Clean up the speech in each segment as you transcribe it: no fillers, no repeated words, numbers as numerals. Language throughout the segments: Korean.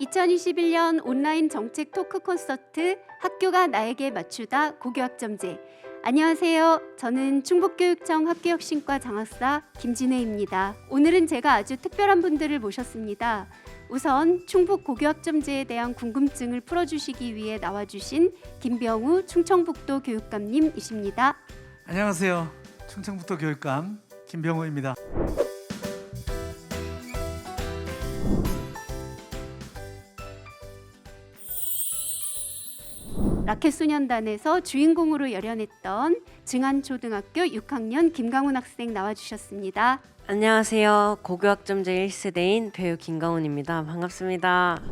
2021년 온라인 정책 토크 콘서트 학교가 나에게 맞추다 고교학점제. 안녕하세요. 저는 충북교육청 학교혁신과 장학사 김진혜입니다. 오늘은 제가 아주 특별한 분들을 모셨습니다. 우선 충북 고교학점제에 대한 궁금증을 풀어주시기 위해 나와주신 김병우 충청북도 교육감님이십니다. 안녕하세요. 충청북도 교육감 김병우입니다. 라켓소년단에서 주인공으로 열연했던 증안초등학교 6학년 김강훈 학생 나와주셨습니다. 안녕하세요. 고교학점제 1세대인 배우 김강훈입니다. 반갑습니다.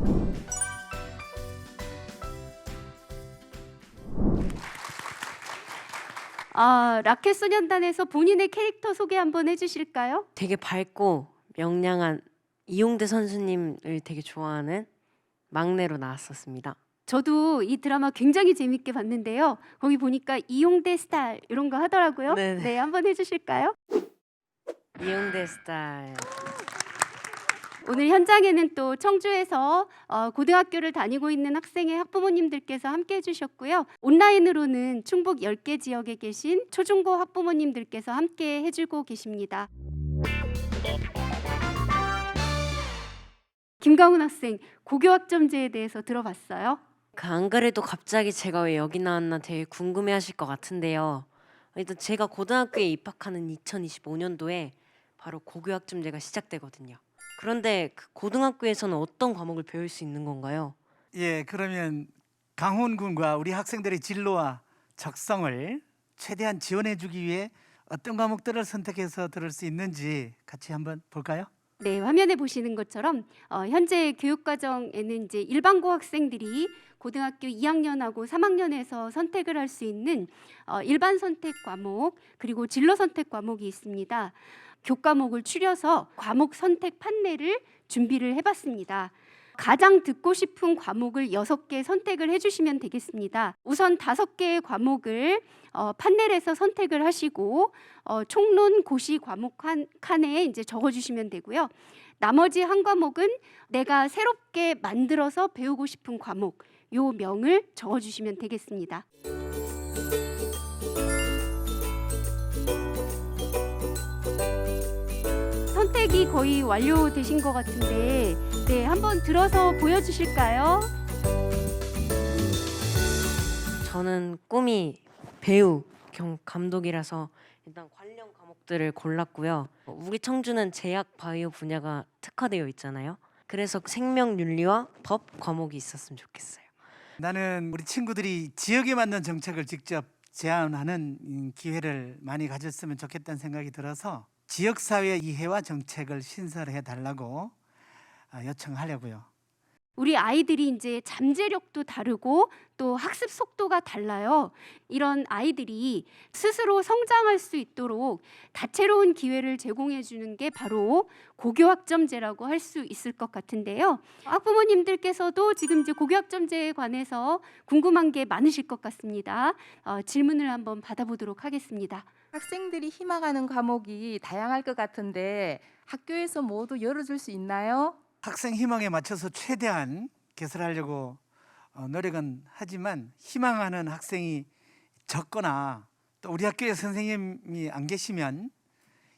라켓소년단에서 본인의 캐릭터 소개 한번 해주실까요? 되게 밝고 명량한 이용대 선수님을 되게 좋아하는 막내로 나왔었습니다. 저도 이 드라마 굉장히 재밌게 봤는데요. 거기 보니까 이용대 스타일 이런 거 하더라고요. 네네. 네, 한번 해주실까요? 이용대 스타일. 오늘 현장에는 또 청주에서 고등학교를 다니고 있는 학생의 학부모님들께서 함께 해주셨고요. 온라인으로는 충북 10개 지역에 계신 초중고 학부모님들께서 함께 해주고 계십니다. 김강훈 학생, 고교학점제에 대해서 들어봤어요? 안 그래도 갑자기 제가 왜 여기 나왔나 되게 궁금해하실 것 같은데요. 일단 제가 고등학교에 입학하는 2025년도에 바로 고교학점제가 시작되거든요. 그런데 그 고등학교에서는 어떤 과목을 배울 수 있는 건가요? 예, 그러면 강훈 군과 우리 학생들의 진로와 적성을 최대한 지원해주기 위해 어떤 과목들을 선택해서 들을 수 있는지 같이 한번 볼까요? 네, 화면에 보시는 것처럼 현재 교육과정에는 이제 일반고 학생들이 고등학교 2학년하고 3학년에서 선택을 할 수 있는 일반 선택 과목 그리고 진로 선택 과목이 있습니다. 교과목을 추려서 과목 선택 판례를 준비를 해봤습니다. 가장 듣고 싶은 과목을 6개 선택을 해주시면 되겠습니다. 우선 5개의 과목을 판넬에서 선택을 하시고 총론 고시 과목 칸에 이제 적어주시면 되고요. 나머지 한 과목은 내가 새롭게 만들어서 배우고 싶은 과목 요 명을 적어주시면 되겠습니다. 선택이 거의 완료되신 것 같은데 네, 한번 들어서 보여주실까요? 저는 꿈이 배우 겸 감독이라서 일단 관련 과목들을 골랐고요. 우리 청주는 제약 바이오 분야가 특화되어 있잖아요. 그래서 생명윤리와 법 과목이 있었으면 좋겠어요. 나는 우리 친구들이 지역에 맞는 정책을 직접 제안하는 기회를 많이 가졌으면 좋겠다는 생각이 들어서 지역사회 이해와 정책을 신설해 달라고 요청하려고요. 우리 아이들이 이제 잠재력도 다르고 또 학습 속도가 달라요. 이런 아이들이 스스로 성장할 수 있도록 다채로운 기회를 제공해 주는 게 바로 고교학점제라고 할 수 있을 것 같은데요. 학부모님들께서도 지금 이제 고교학점제에 관해서 궁금한 게 많으실 것 같습니다. 질문을 한번 받아보도록 하겠습니다. 학생들이 희망하는 과목이 다양할 것 같은데 학교에서 모두 열어줄 수 있나요? 학생 희망에 맞춰서 최대한 개설하려고 노력은 하지만 희망하는 학생이 적거나 또 우리 학교에 선생님이 안 계시면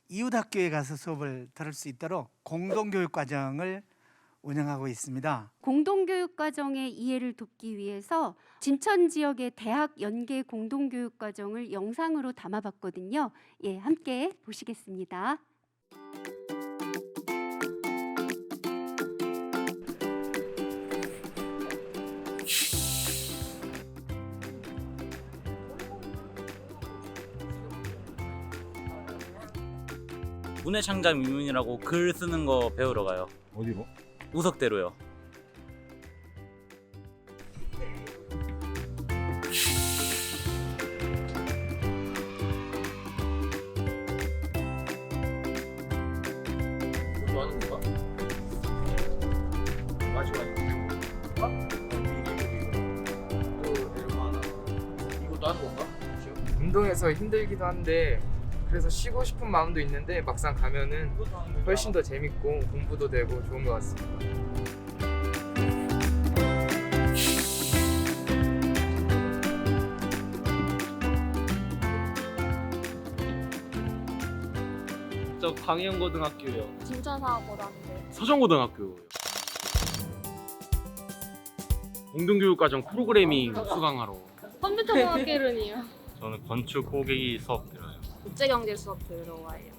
이웃 학교에 가서 수업을 들을 수 있도록 공동교육 과정을 운영하고 있습니다. 공동교육 과정의 이해를 돕기 위해서 진천 지역의 대학 연계 공동교육 과정을 영상으로 담아봤거든요. 예, 함께 보시겠습니다. 문해 창작 미문이라고 글 쓰는 거 배우러 가요. 어디로? 우석대로요. 이것도 하는 건가? 이것도 하는 건가? 운동해서 힘들기도 한데 그래서 쉬고 싶은 마음도 있는데 막상 가면은 훨씬 더 재밌고 공부도 되고 좋은 것 같습니다. 광해고등학교요. 진천사고등학교. 서정고등학교요. 공동교육과정 프로그래밍 수강하러. 컴퓨터공학개론이요. 저는 건축 호객이 수업 들어요. 국제경제 수업 들으러 와요.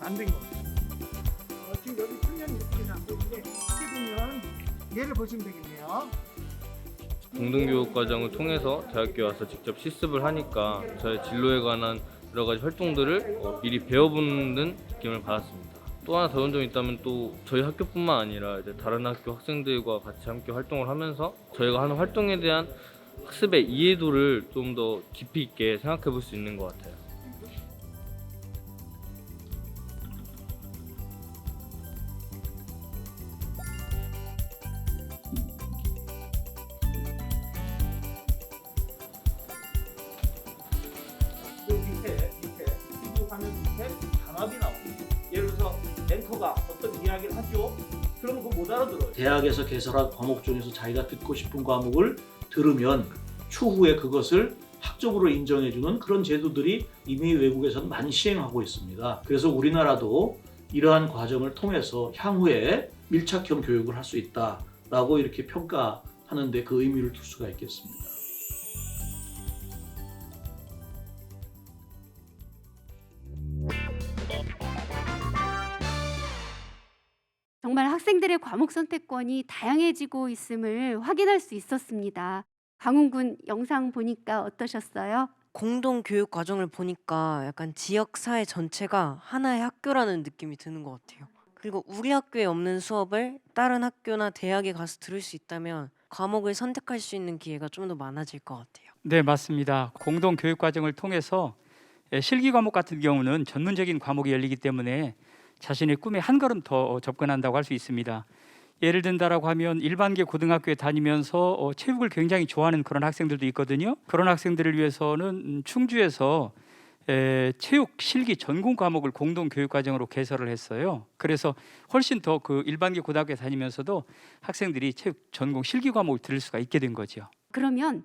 만든 겁니다. 지금 여기 풀면 이렇게 안 보이는데 이렇게 보면 얘를 보시면 되겠네요. 공동교육과정을 통해서 대학교에 와서 직접 실습을 하니까 저의 진로에 관한 여러 가지 활동들을 미리 배워보는 느낌을 받았습니다. 또 하나 더운 점이 있다면 또 저희 학교뿐만 아니라 이제 다른 학교 학생들과 같이 함께 활동을 하면서 저희가 하는 활동에 대한 학습의 이해도를 좀 더 깊이 있게 생각해 볼 수 있는 것 같아요. 밑에 피부 화면 밑에 단합이 나옵니다. 예를 들어서 앵커가 어떤 이야기를 하죠. 그럼 그거 못 알아들어요. 대학에서 개설한 과목 중에서 자기가 듣고 싶은 과목을 들으면 추후에 그것을 학적으로 인정해주는 그런 제도들이 이미 외국에서는 많이 시행하고 있습니다. 그래서 우리나라도 이러한 과정을 통해서 향후에 밀착형 교육을 할 수 있다라고 이렇게 평가하는 데 그 의미를 둘 수가 있겠습니다. 정말 학생들의 과목 선택권이 다양해지고 있음을 확인할 수 있었습니다. 강훈군 영상 보니까 어떠셨어요? 공동 교육 과정을 보니까 약간 지역 사회 전체가 하나의 학교라는 느낌이 드는 것 같아요. 그리고 우리 학교에 없는 수업을 다른 학교나 대학에 가서 들을 수 있다면 과목을 선택할 수 있는 기회가 좀 더 많아질 것 같아요. 네, 맞습니다. 공동 교육 과정을 통해서 실기 과목 같은 경우는 전문적인 과목이 열리기 때문에 자신의 꿈에 한 걸음 더 접근한다고 할 수 있습니다. 예를 든다라고 하면 일반계 고등학교에 다니면서 체육을 굉장히 좋아하는 그런 학생들도 있거든요. 그런 학생들을 위해서는 충주에서 체육 실기 전공 과목을 공동 교육 과정으로 개설을 했어요. 그래서 훨씬 더 그 일반계 고등학교에 다니면서도 학생들이 체육 전공 실기 과목을 들을 수가 있게 된 거죠. 그러면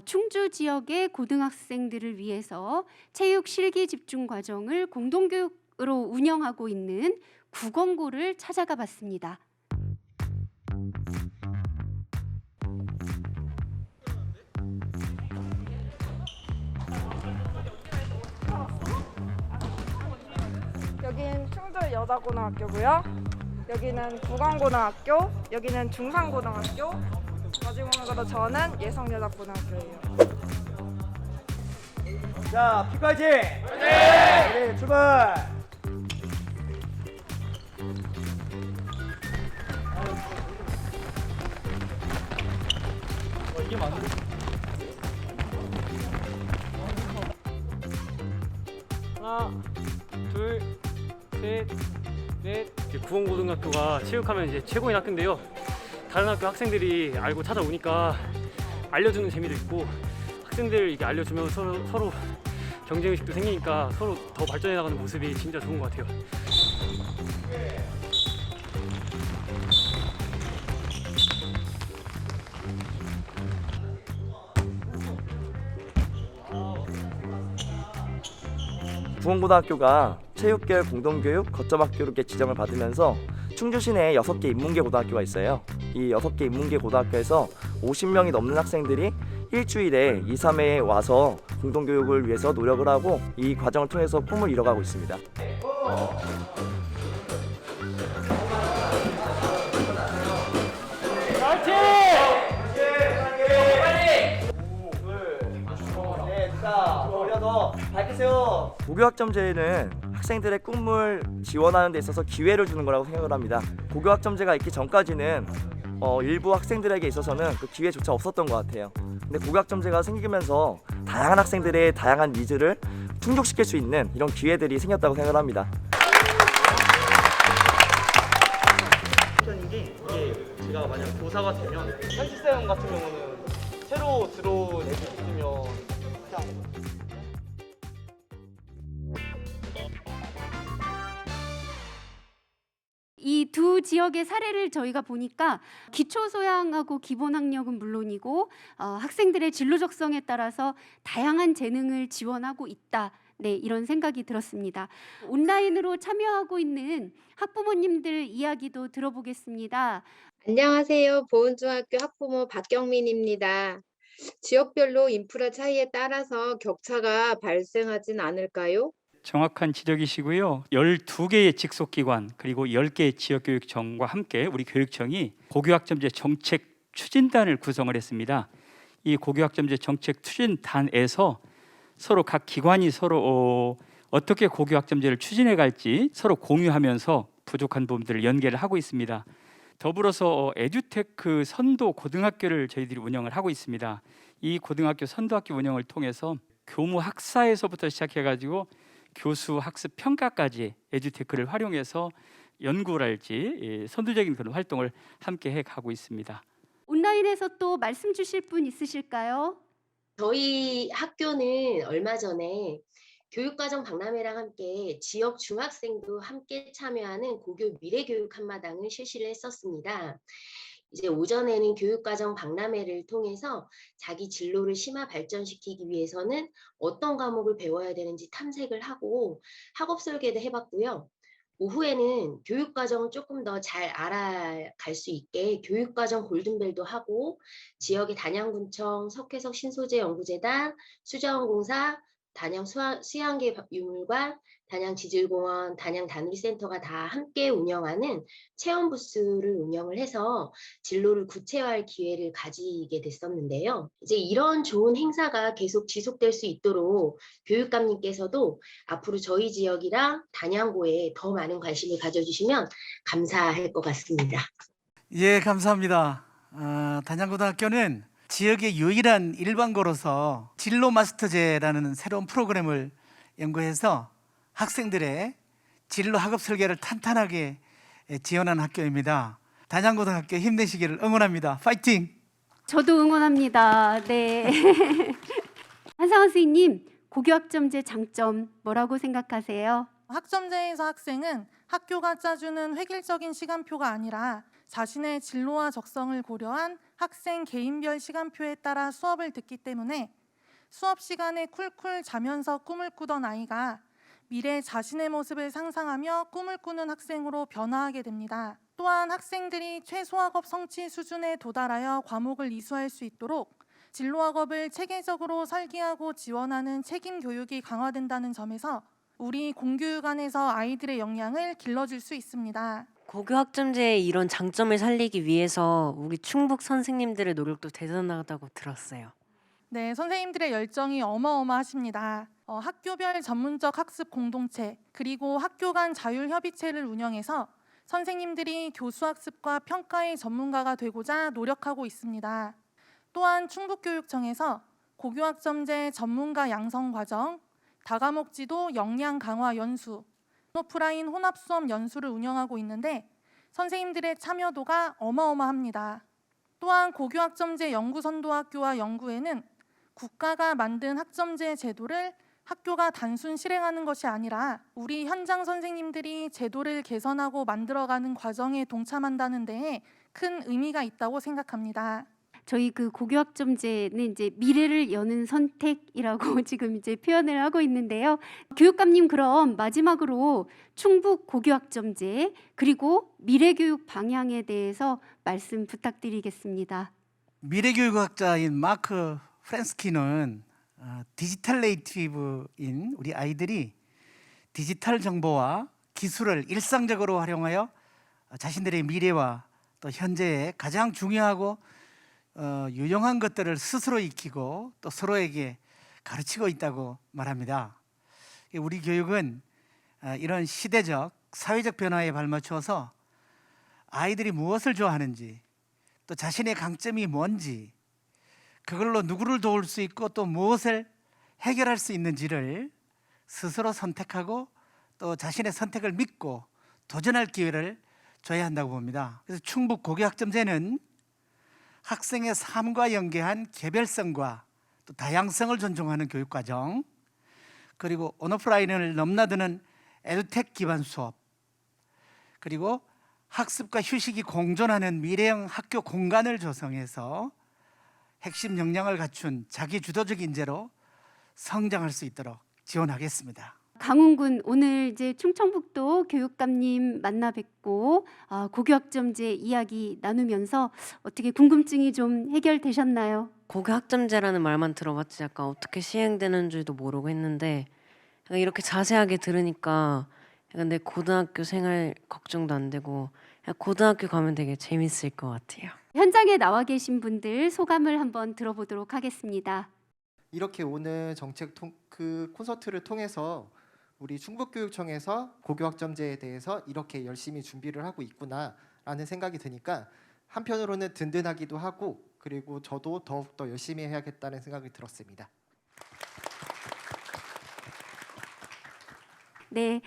충주 지역의 고등학생들을 위해서 체육 실기 집중 과정을 공동교육으로 운영하고 있는 구건고를 찾아가 봤습니다. 여기는 충주 여자고등학교고요. 여기는 구강고등학교, 여기는 중산고등학교, 마지막으로 저는 예성여자고등학교예요. 자, 피까지. 네, 출발. 이게 맞는데? 하나, 둘, 셋, 넷. 구원고등학교가 체육하면 이제 최고인 학교인데요. 다른 학교 학생들이 알고 찾아오니까 알려주는 재미도 있고 학생들 이게 알려주면 서로 경쟁 의식도 생기니까 서로 더 발전해 나가는 모습이 진짜 좋은 것 같아요. 구원고등학교가 체육계열 공동교육 거점학교로 이렇게 지정을 받으면서 충주시 내에 6개 인문계 고등학교가 있어요. 이 6개 인문계 고등학교에서 50명이 넘는 학생들이 일주일에 2, 3회에 와서 공동교육을 위해서 노력을 하고 이 과정을 통해서 꿈을 이뤄가고 있습니다. 고교학점제는 학생들의 꿈을 지원하는 데 있어서 기회를 주는 거라고 생각을 합니다. 고교학점제가 있기 전까지는 일부 학생들에게 있어서는 그 기회조차 없었던 것 같아요. 근데 고교학점제가 생기면서 다양한 학생들의 다양한 니즈를 충족시킬 수 있는 이런 기회들이 생겼다고 생각을 합니다. 이게 제가 만약 교사가 되면 현실사용 같은 경우는 새로 들어온 애들 있으면 그냥 이 두 지역의 사례를 저희가 보니까 기초 소양하고 기본 학력은 물론이고 학생들의 진로 적성에 따라서 다양한 재능을 지원하고 있다. 네, 이런 생각이 들었습니다. 온라인으로 참여하고 있는 학부모님들 이야기도 들어보겠습니다. 안녕하세요. 보은중학교 학부모 박경민입니다. 지역별로 인프라 차이에 따라서 격차가 발생하진 않을까요? 정확한 지적이시고요. 12개의 직속기관 그리고 10개의 지역교육청과 함께 우리 교육청이 고교학점제 정책 추진단을 구성을 했습니다. 이 고교학점제 정책 추진단에서 서로 각 기관이 서로 어떻게 고교학점제를 추진해 갈지 서로 공유하면서 부족한 부분들을 연계를 하고 있습니다. 더불어서 에듀테크 선도 고등학교를 저희들이 운영을 하고 있습니다. 이 고등학교 선도학교 운영을 통해서 교무 학사에서부터 시작해가지고 교수 학습 평가까지 에듀테크를 활용해서 연구랄지 선도적인 그런 활동을 함께 해가고 있습니다. 온라인에서 또 말씀 주실 분 있으실까요? 저희 학교는 얼마 전에 교육과정 박람회랑 함께 지역 중학생도 함께 참여하는 고교 미래교육 한마당을 실시를 했었습니다. 이제 오전에는 교육과정 박람회를 통해서 자기 진로를 심화 발전시키기 위해서는 어떤 과목을 배워야 되는지 탐색을 하고 학업 설계도 해봤고요. 오후에는 교육과정을 조금 더 잘 알아갈 수 있게 교육과정 골든벨도 하고 지역의 단양군청, 석회석 신소재연구재단, 수자원공사, 단양 수양계 유물관, 단양 지질공원, 단양 다누리센터가 다 함께 운영하는 체험 부스를 운영을 해서 진로를 구체화할 기회를 가지게 됐었는데요. 이제 이런 좋은 행사가 계속 지속될 수 있도록 교육감님께서도 앞으로 저희 지역이랑 단양고에 더 많은 관심을 가져주시면 감사할 것 같습니다. 예, 감사합니다. 단양고등학교는 지역의 유일한 일반고로서 진로 마스터제라는 새로운 프로그램을 연구해서 학생들의 진로 학업 설계를 탄탄하게 지원하는 학교입니다. 단양고등학교 힘내시기를 응원합니다. 파이팅! 저도 응원합니다. 네. 한상원 선생님, 고교학점제 장점 뭐라고 생각하세요? 학점제에서 학생은 학교가 짜주는 획일적인 시간표가 아니라 자신의 진로와 적성을 고려한 학생 개인별 시간표에 따라 수업을 듣기 때문에 수업 시간에 쿨쿨 자면서 꿈을 꾸던 아이가 미래 자신의 모습을 상상하며 꿈을 꾸는 학생으로 변화하게 됩니다. 또한 학생들이 최소학업 성취 수준에 도달하여 과목을 이수할 수 있도록 진로학업을 체계적으로 설계하고 지원하는 책임 교육이 강화된다는 점에서 우리 공교육 안에서 아이들의 역량을 길러줄 수 있습니다. 고교학점제의 이런 장점을 살리기 위해서 우리 충북 선생님들의 노력도 대단하다고 들었어요. 네, 선생님들의 열정이 어마어마하십니다. 학교별 전문적 학습 공동체 그리고 학교 간 자율협의체를 운영해서 선생님들이 교수학습과 평가의 전문가가 되고자 노력하고 있습니다. 또한 충북교육청에서 고교학점제 전문가 양성 과정, 다과목 지도 역량 강화 연수, 오프라인 혼합 수업 연수를 운영하고 있는데 선생님들의 참여도가 어마어마합니다. 또한 고교학점제 연구선도학교와 연구회는 국가가 만든 학점제 제도를 학교가 단순 실행하는 것이 아니라 우리 현장 선생님들이 제도를 개선하고 만들어가는 과정에 동참한다는 데에 큰 의미가 있다고 생각합니다. 저희 그 고교학점제는 이제 미래를 여는 선택이라고 지금 이제 표현을 하고 있는데요. 교육감님, 그럼 마지막으로 충북 고교학점제 그리고 미래교육 방향에 대해서 말씀 부탁드리겠습니다. 미래교육학자인 마크 프랜스키는 디지털 네이티브인 우리 아이들이 디지털 정보와 기술을 일상적으로 활용하여 자신들의 미래와 또 현재에 가장 중요하고 유용한 것들을 스스로 익히고 또 서로에게 가르치고 있다고 말합니다. 우리 교육은 이런 시대적 사회적 변화에 발맞춰서 아이들이 무엇을 좋아하는지 또 자신의 강점이 뭔지 그걸로 누구를 도울 수 있고 또 무엇을 해결할 수 있는지를 스스로 선택하고 또 자신의 선택을 믿고 도전할 기회를 줘야 한다고 봅니다. 그래서 충북 고교학점제는 학생의 삶과 연계한 개별성과 또 다양성을 존중하는 교육과정, 그리고 온오프라인을 넘나드는 에듀텍 기반 수업, 그리고 학습과 휴식이 공존하는 미래형 학교 공간을 조성해서 핵심 역량을 갖춘 자기 주도적 인재로 성장할 수 있도록 지원하겠습니다. 강훈군, 오늘 이제 충청북도 교육감님 만나 뵙고 고교학점제 이야기 나누면서 어떻게 궁금증이 좀 해결되셨나요? 고교학점제라는 말만 들어봤지 약간 어떻게 시행되는 줄도 모르고 했는데 약간 이렇게 자세하게 들으니까 약간 내 고등학교 생활 걱정도 안 되고 그냥 고등학교 가면 되게 재밌을 것 같아요. 현장에 나와 계신 분들 소감을 한번 들어보도록 하겠습니다. 이렇게 오늘 정책 콘서트를 통해서 우리 충북교육청에서 고교학점제에 대해서 이렇게 열심히 준비를 하고 있구나라는 생각이 드니까 한편으로는 든든하기도 하고 그리고 저도 더욱더 열심히 해야겠다는 생각이 들었습니다. 네,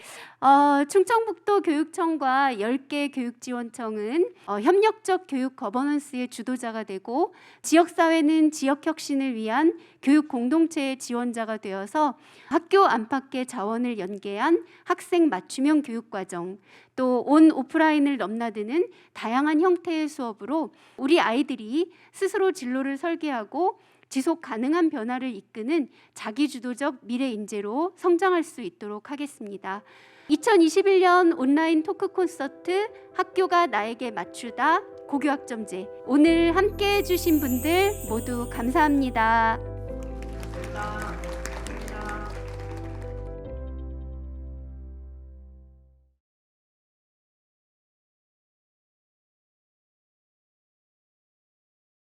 충청북도 교육청과 10개 교육지원청은 협력적 교육 거버넌스의 주도자가 되고 지역사회는 지역혁신을 위한 교육 공동체의 지원자가 되어서 학교 안팎의 자원을 연계한 학생 맞춤형 교육과정, 또 온 오프라인을 넘나드는 다양한 형태의 수업으로 우리 아이들이 스스로 진로를 설계하고 지속 가능한 변화를 이끄는 자기주도적 미래 인재로 성장할 수 있도록 하겠습니다. 2021년 온라인 토크 콘서트 학교가 나에게 맞추다 고교학점제, 오늘 함께 해주신 분들 모두 감사합니다. 감사합니다.